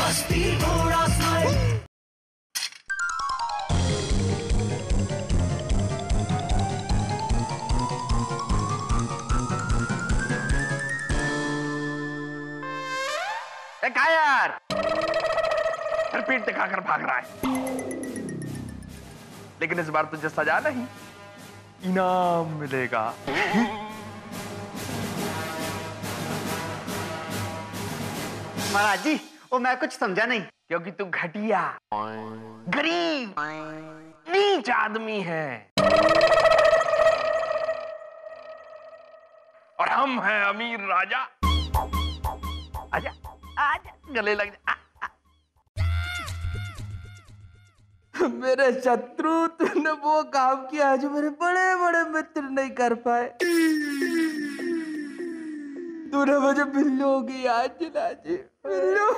मस्ती थोड़ा स्माइल। क्या यार, फिर पीठ दिखाकर भाग रहा है। लेकिन इस बार तुझे सजा नहीं, इनाम मिलेगा। महाराज जी, वो मैं कुछ समझा नहीं। क्योंकि तू घटिया, गरीब, नीच आदमी है और हम हैं अमीर राजा। आजा आजा, गले लग जा। मेरे शत्रु, तूने वो काम किया जो मेरे बड़े बड़े मित्र नहीं कर पाए। तूने मुझे बिल्लू की याद दिला दी। बिल्लू।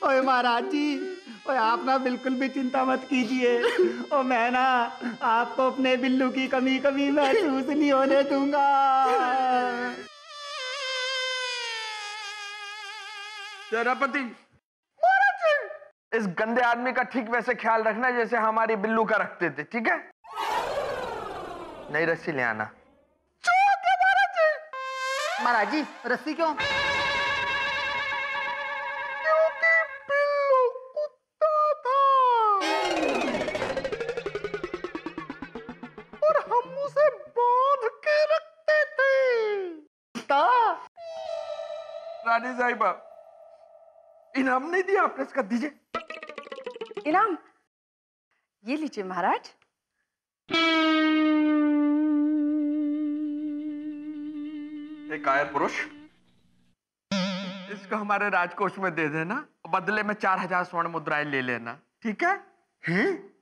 ओए महाराज जी, ओए आप ना बिल्कुल भी चिंता मत कीजिए। और मैं ना आपको अपने बिल्लू की कमी कभी महसूस नहीं होने दूंगा। सेनापति, इस गंदे आदमी का ठीक वैसे ख्याल रखना जैसे हमारी बिल्लू का रखते थे, ठीक है? नई रस्सी ले आना। महाराज जी, रस्सी क्यों? क्योंकि बिल्लू कुत्ता था और हम उसे बांध के रखते थे। कुत्ता? रानी साहिबा, इनाम नहीं दिया आपने, इसका दीजिए। इनाम ये लीजिए महाराज। एक कायर पुरुष, इसको हमारे राजकोष में दे देना, बदले में 4000 स्वर्ण मुद्राएं ले लेना, ठीक है?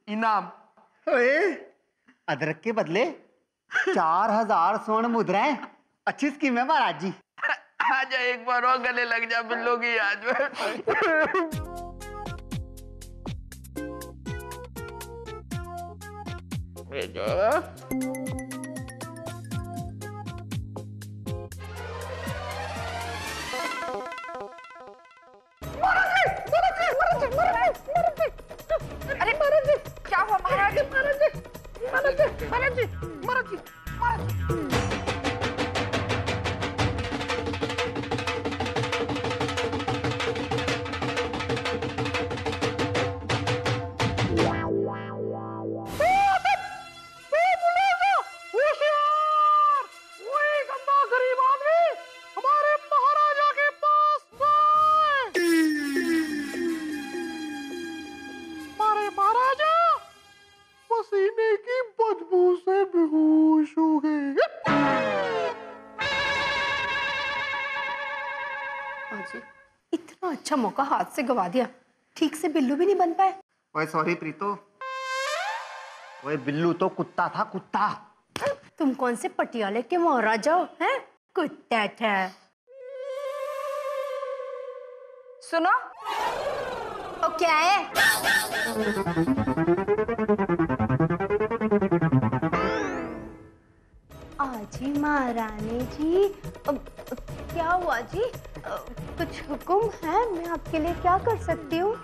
इनाम। ओए, अदरक के बदले 4000 स्वर्ण मुद्राएं? अच्छी स्कीम है महाराज जी। आजा एक बार और गले लग जा बिल्लू की याद में। अरे महाराज जी, क्या हुआ महाराज जी? महाराज जी, महाराज जी, महाराज जी, महाराज जी, महाराज जी। इतना अच्छा मौका हाथ से गवा दिया, ठीक से बिल्लू भी नहीं बन पाए। ओए सॉरी प्रीतो, ओए बिल्लू तो कुत्ता था, कुत्ता। तुम कौन से पटियाले के महाराजा हो, हैं? कुत्ता था। सुनो, ओ क्या है? आजी महारानी जी, क्या हुआ जी? कुछ हुक्म है? मैं आपके लिए क्या कर सकती हूँ?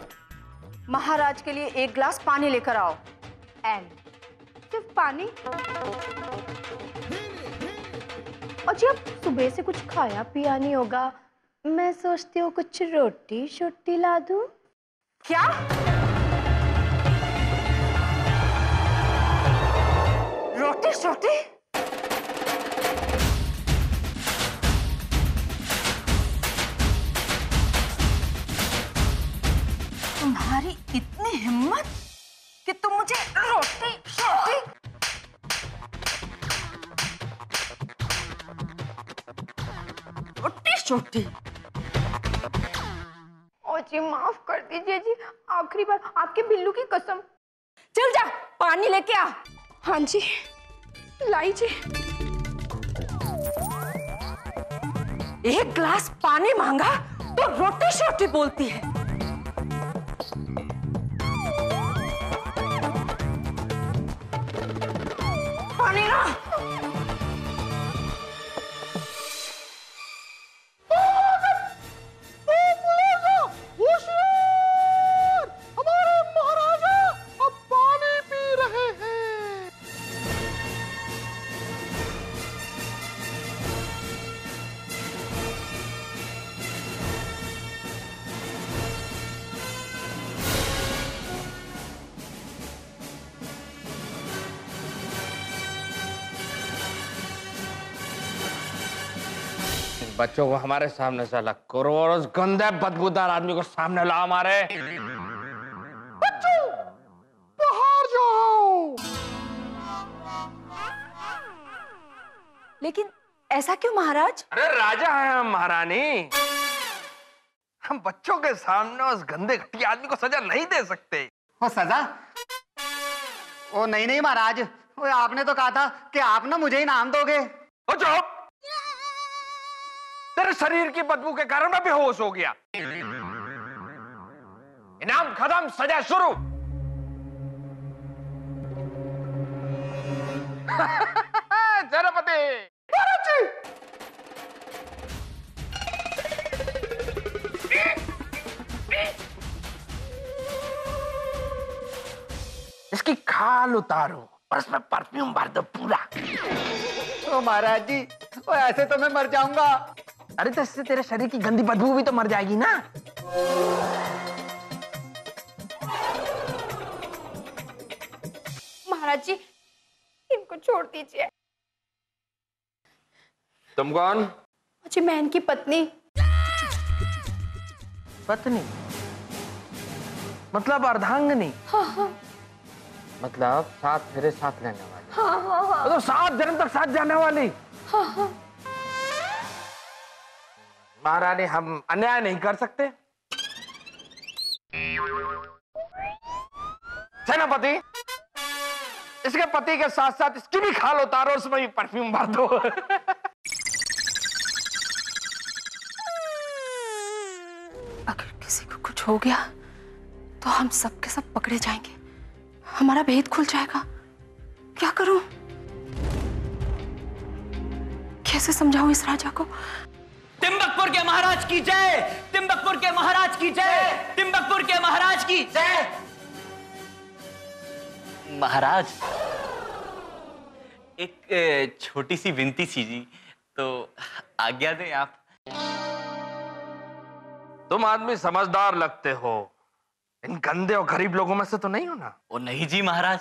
महाराज के लिए 1 गिलास पानी लेकर आओ। सिर्फ पानी? और जी अब सुबह से कुछ खाया पिया नहीं होगा, मैं सोचती हूँ कुछ रोटी शोटी ला दूँ। क्या? रोटी शोटी? तुम्हारी इतनी हिम्मत कि तुम मुझे रोटी शोटी? रोटी शोटी? ओ जी माफ कर दीजिए जी, आखिरी बार आपके बिल्लू की कसम। चल जा, पानी लेके आ। हाँ जी, लाई जी। 1 गिलास पानी मांगा तो रोटी शोटी बोलती है। पानी हमारे महाराजा अब पानी पी रहे हैं। बच्चों को हमारे सामने से अलग करो और उस गंदे बदबूदार आदमी को सामने लाओ हमारे। बच्चों बाहर जाओ। लेकिन ऐसा क्यों महाराज? अरे राजा है हम महारानी, हम बच्चों के सामने उस गंदे घटिया आदमी को सजा नहीं दे सकते। वो सजा? ओ नहीं नहीं महाराज, वो आपने तो कहा था कि आप ना मुझे इनाम दोगे। ओ चुप! तेरे शरीर की बदबू के कारण मैं बेहोश हो गया। इनाम खत्म, सजा शुरू। सेनापति इसकी खाल उतारो और इसमें परफ्यूम भर दो पूरा। ओ महाराज जी, ओ ऐसे तो मैं मर जाऊंगा। अरे तो इससे तेरे शरीर की गंदी बदबू भी तो मर जाएगी ना। महाराज जी, इनको छोड़ दीजिए। तुम कौन? जी मैं इनकी पत्नी। पत्नी? मतलब अर्धांगिनी? हाँ हाँ मतलब साथ फेरे साथ रहने वाली? हाँ हाँ हाँ तो 7 जन्म तक साथ जाने वाली? हाँ हाँ। महारानी हम अन्याय नहीं कर सकते। सेनापति, इसके पति के साथ साथ इसकी भी खाल उतारो, उसमें भी परफ्यूम भर दो। अगर किसी को कुछ हो गया तो हम सब के सब पकड़े जाएंगे, हमारा भेद खुल जाएगा। क्या करूं? कैसे समझाऊं इस राजा को? तिम्बकपुर के महाराज की जय, तिम्बकपुर के महाराज की जय, तिम्बकपुर के महाराज की जय। महाराज, एक छोटी सी विनती सी जी, तो आज्ञा दें आप। तुम आदमी समझदार लगते हो, इन गंदे और गरीब लोगों में से तो नहीं हो ना? ओ नहीं जी महाराज,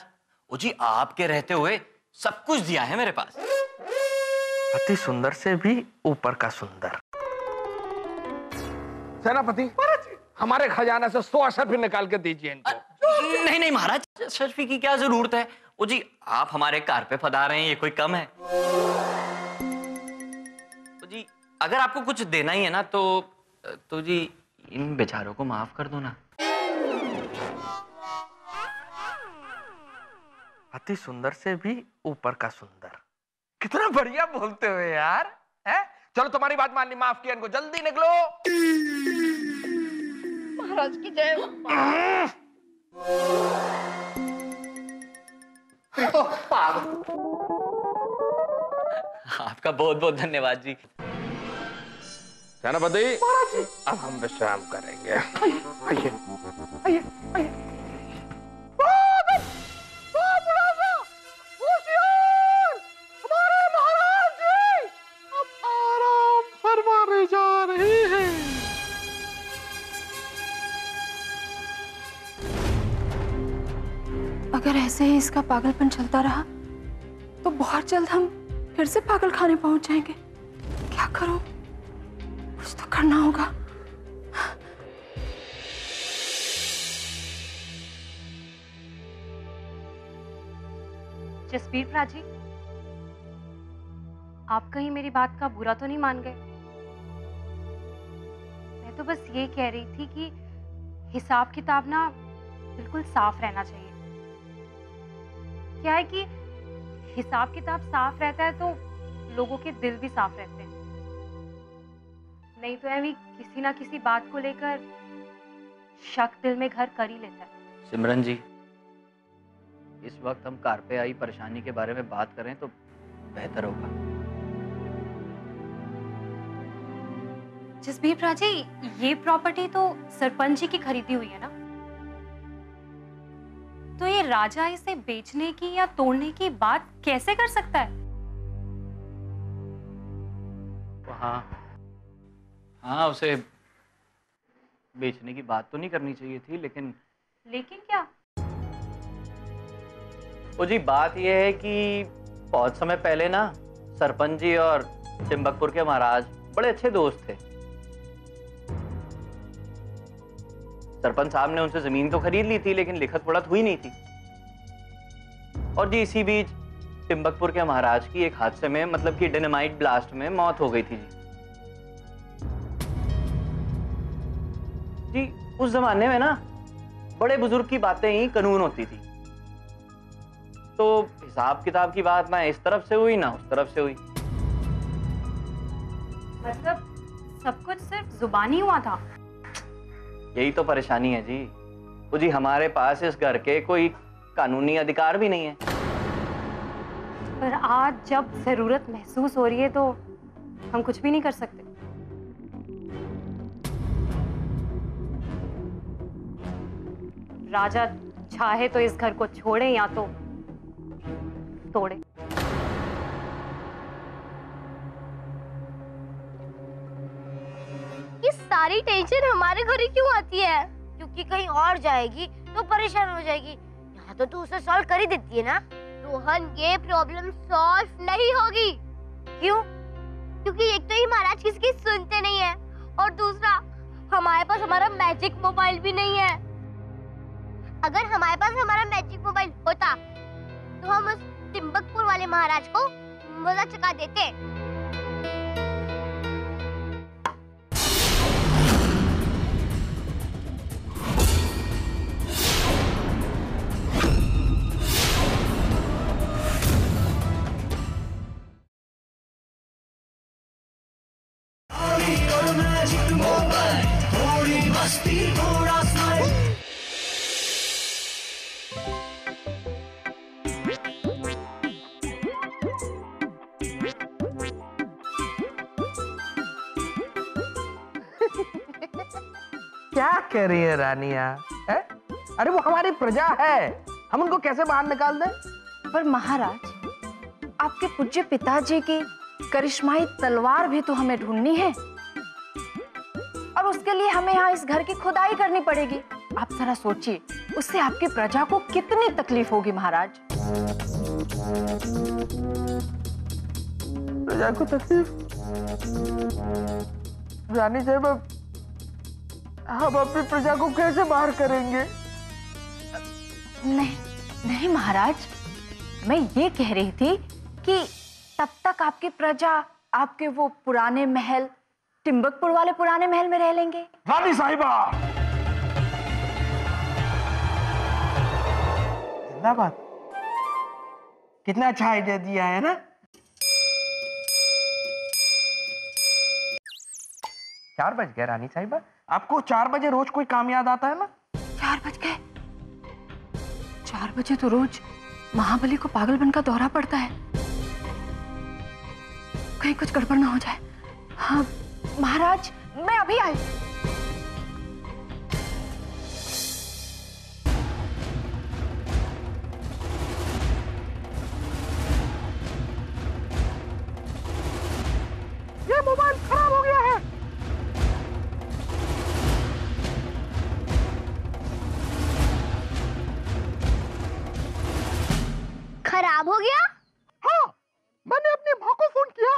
ओ जी आपके रहते हुए सब कुछ दिया है मेरे पास। अति सुंदर से भी ऊपर का सुंदर। सेनापति, हमारे खजाने से 100 अशर्फी निकाल के दीजिए इनको। नहीं नहीं महाराज, अशर्फी की क्या जरूरत है? ओ जी आप हमारे कार पे फदा रहे हैं, ये कोई कम है? ओ जी अगर आपको कुछ देना ही है ना तो जी इन बेचारों को माफ कर दो ना। अति सुंदर से भी ऊपर का सुंदर। कितना बढ़िया बोलते हो यार, हैं? चलो तुम्हारी बात मान ली, माफ किया इनको, जल्दी निकलो। महाराज की जय। आपका बहुत बहुत धन्यवाद जी। सेनापति, अब हम विश्राम करेंगे। आइए आइए आइए। हमारे महाराज जी अब आराम फरमाने जा रहे हैं। अगर ऐसे ही इसका पागलपन चलता रहा तो बहुत जल्द हम फिर से पागल खाने पहुंच जाएंगे। क्या करूं? कुछ तो करना होगा। जसबीर प्राजी, आप कहीं मेरी बात का बुरा तो नहीं मान गए? मैं तो बस ये कह रही थी कि हिसाब किताब ना बिल्कुल साफ रहना चाहिए। क्या है कि हिसाब किताब साफ रहता है तो लोगों के दिल भी साफ रहते हैं, नहीं तो ऐवी किसी ना किसी बात को लेकर शक दिल में घर कर ही लेता है। सिमरन जी, इस वक्त हम कार पे आई परेशानी के बारे में बात करें तो बेहतर होगा। जसबीर राजे, ये प्रॉपर्टी तो सरपंच जी की खरीदी हुई है ना, तो ये राजा इसे बेचने की या तोड़ने की बात कैसे कर सकता है? हाँ, उसे बेचने की बात तो नहीं करनी चाहिए थी, लेकिन क्या? वो जी बात यह है कि बहुत समय पहले ना सरपंच जी और टिम्बकपुर के महाराज बड़े अच्छे दोस्त थे। सरपंच साहब ने उनसे जमीन तो खरीद ली थी, लेकिन लिखत पढ़त हुई नहीं थी। और जी इसी बीच टिम्बकपुर के महाराज की एक हादसे में, मतलब कि डिनामाइट ब्लास्ट में मौत हो गई थी जी। उस जमाने में ना बड़े बुजुर्ग की बातें ही कानून होती थी, तो हिसाब किताब की बात ना इस तरफ से हुई ना उस तरफ से हुई। मतलब सब कुछ सिर्फ जुबानी हुआ था? यही तो परेशानी है जी। वो जी हमारे पास इस घर के कोई कानूनी अधिकार भी नहीं है। पर आज जब जरूरत महसूस हो रही है तो हम कुछ भी नहीं कर सकते। राजा चाहे तो इस घर को छोड़े या तो तोड़े। ये सारी टेंशन हमारे घर ही क्यों आती है? क्योंकि कहीं और जाएगी तो परेशान हो जाएगी। यहाँ तो तू उसे सॉल्व कर ही देती है ना। रोहन, ये प्रॉब्लम सॉल्व नहीं होगी। क्यों? क्योंकि एक तो ये महाराज किसी की सुनते नहीं है, और दूसरा हमारे पास हमारा मैजिक मोबाइल भी नहीं है। अगर हमारे पास हमारा मैजिक मोबाइल होता तो हम उस टिम्बकपुर वाले महाराज को मजा चखा देते। और मैजिक मोबाइल, थोड़ी मस्ती थोड़ा स्माइल। क्या कह रही है रानिया? है? अरे वो हमारी प्रजा है, हम उनको कैसे बाहर निकाल दें? पर महाराज, आपके पूज्य पिताजी की करिश्माई तलवार भी तो हमें ढूंढनी है, और उसके लिए हमें यहाँ इस घर की खुदाई करनी पड़ेगी। आप जरा सोचिए, उससे आपकी प्रजा को कितनी तकलीफ होगी महाराज। प्रजा को तकलीफ? रानी साहब, हम अपनी प्रजा को कैसे बाहर करेंगे? नहीं महाराज, मैं ये कह रही थी कि तब तक आपकी प्रजा आपके वो पुराने महल, टिम्बकपुर वाले पुराने महल में रह लेंगे। रानी साहिबा, जिंदाबाद। कितना अच्छा आइडिया दिया है ना? 4 बज गए रानी साहिबा। आपको 4 बजे रोज कोई काम याद आता है ना? 4 बज गए? 4 बजे तो रोज महाबली को पागलपन का दौरा पड़ता है, कहीं कुछ गड़बड़ ना हो जाए। हाँ महाराज, मैं अभी आई। ये मोबाइल खराब हो गया है। खराब हो गया? हाँ, मैंने अपनी माँ को फोन किया,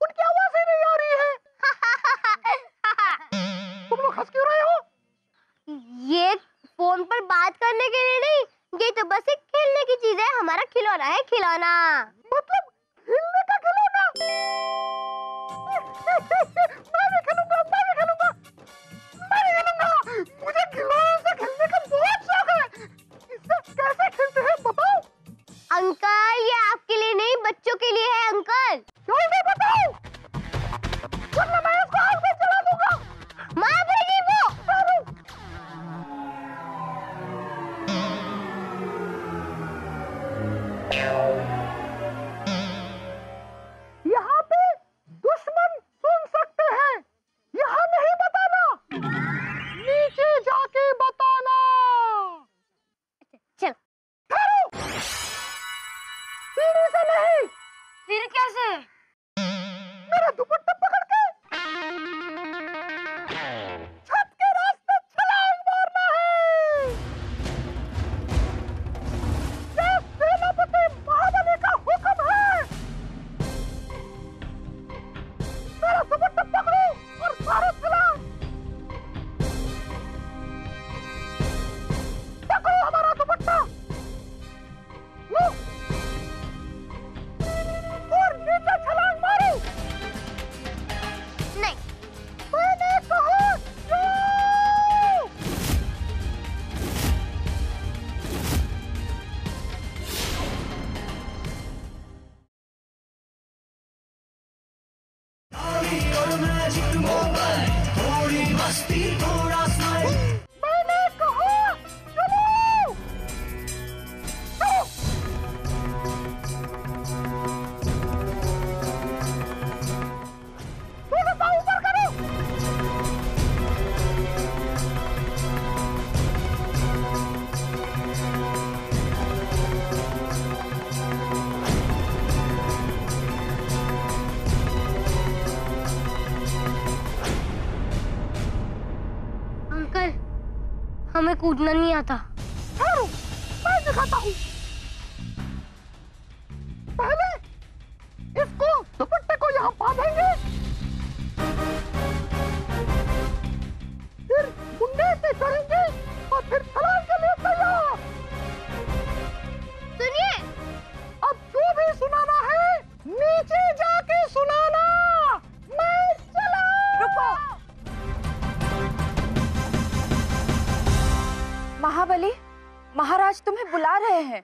उनकी आवाज ही नहीं आ रही है। तुम लोग हंस क्यों रहे हो? ये फोन पर बात करने के लिए नहीं, ये तो बस एक खेलने की चीज है। हमारा खिलौना है, खिलौना। मतलब खेलने का खिलौना? मैं भी खेलूंगा, मैं भी खेलूंगा, मैं भी खेलूंगा। मुझे खिलौने से खेलने का बहुत शौक है। इससे कैसे खेलते हैं बताओ? अंकल, ये आपके लिए नहीं, बच्चों के लिए है अंकल। जल्दी बताओ, वरना मैं इसको हाथ से चला दूंगा। मार देगी वो। यहाँ पे दुश्मन सुन सकते हैं, यहाँ नहीं बताना, नीचे जाके बताना। चल। ठहरो, सीढ़ी से नहीं। फिर कैसे? मेरा दुपट्टा पकड़ के छत के रास्ते छलांग मारना है। ये सेनापति महाबली का हुक्म है। मेरा दुपट्टा पकड़ो और सारे छलांग। पकड़ो हमारा दुपट्टा, लो और नीचे छलांग मारो। नहीं। मैंने कहा जो। और मैजिक मोबाइल, थोड़ी मस्ती थोड़ा स्माइल। मैंने कहा चलो। चलो। थोड़ा सा ऊपर करो। अंकल, हमें कूदना नहीं आता। ठहरो, मैं दिखाता हूँ। पहले इसको दुपट्टे को यहाँ बांधेंगे, फिर मुंडे से चढ़ेंगे और फिर छलांग के लिए तैयार। सुनिए, अब जो भी सुनाना है नीचे जाके सुनाना। मैं चला। रुको। महाबली, महाराज तुम्हें बुला रहे हैं।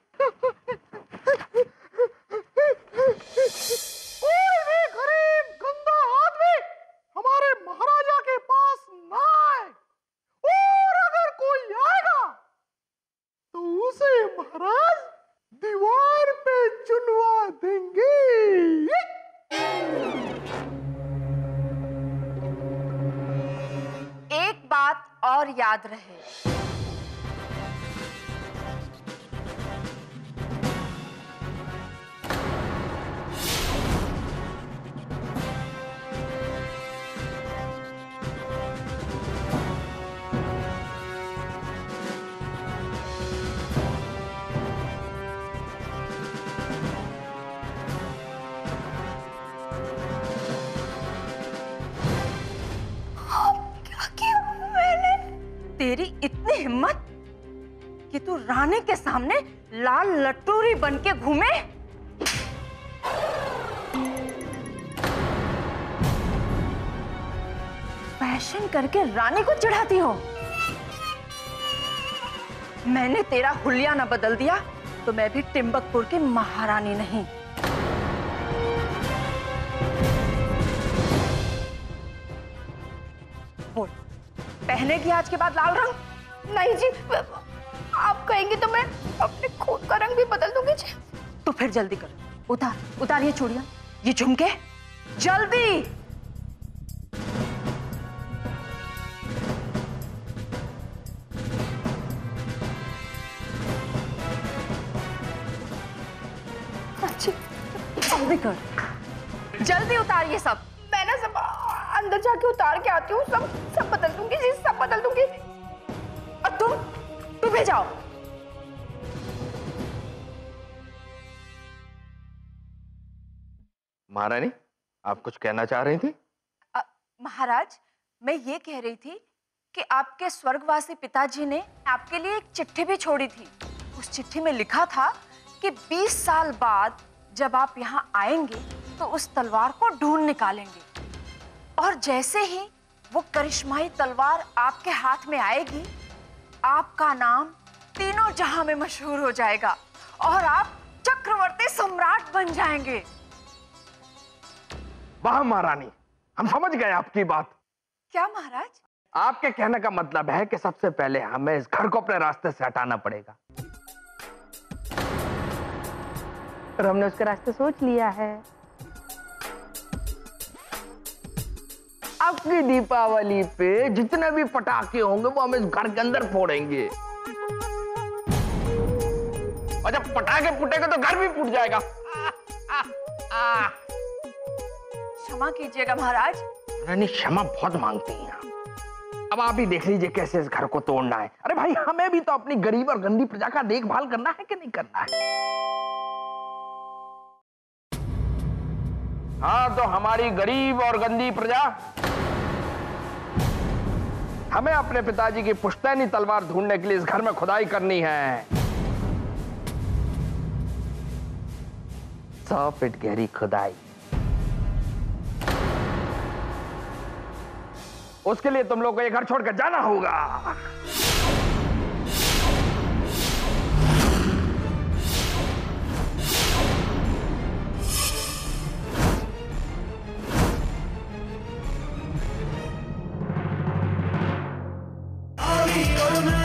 कोई भी गरीब गंदा आदमी हमारे महाराजा के पास ना आए, और अगर कोई आएगा तो उसे महाराज दीवार पे चुनवा देंगे। एक बात और याद रहे, तेरी इतनी हिम्मत कि तू रानी के सामने लाल लटोरी बन के घूमे? फैशन करके रानी को चिढ़ाती हो? मैंने तेरा हुलिया न बदल दिया तो मैं भी टिम्बकपुर की महारानी नहीं। बोल, पहनेगी आज के बाद लाल रंग? नहीं जी, आप कहेंगे तो मैं अपने खून का रंग भी बदल दूंगी जी। तो फिर जल्दी कर, उतार ये चूड़ियां, ये झुमके, जल्दी। जल्दी कर, जल्दी उतार ये सब। मैं ना सब अंदर जाके उतार के आती हूँ, सब बदल दूंगी जी, सब बदल दूंगी। और तुम भी जाओ। महारानी, आप कुछ कहना चाह रही थी? महाराज, मैं ये कह रही थी कि आपके स्वर्गवासी पिताजी ने आपके लिए एक चिट्ठी भी छोड़ी थी। उस चिट्ठी में लिखा था कि 20 साल बाद जब आप यहाँ आएंगे तो उस तलवार को ढूंढ निकालेंगे, और जैसे ही वो करिश्माई तलवार आपके हाथ में आएगी, आपका नाम तीनों जहां में मशहूर हो जाएगा और आप चक्रवर्ती सम्राट बन जाएंगे। वाह महारानी, हम समझ गए आपकी बात। क्या महाराज? आपके कहने का मतलब है कि सबसे पहले हमें इस घर को अपने रास्ते से हटाना पड़ेगा। और हमने उसका रास्ता सोच लिया है। आपकी दीपावली पे जितने भी पटाखे होंगे वो हम इस घर के अंदर फोड़ेंगे, और जब पटाखे फूटेंगे तो घर भी फूट जाएगा। क्षमा कीजिएगा महाराज। रानी क्षमा बहुत मांगती हैं। अब आप ही देख लीजिए कैसे इस घर को तोड़ना है। अरे भाई, हमें भी तो अपनी गरीब और गंदी प्रजा का देखभाल करना है कि नहीं करना है? हाँ, तो हमारी गरीब और गंदी प्रजा, हमें अपने पिताजी की पुश्तैनी तलवार ढूंढने के लिए इस घर में खुदाई करनी है। 100 फीट गहरी खुदाई। उसके लिए तुम लोग को ये घर छोड़कर जाना होगा। और मैं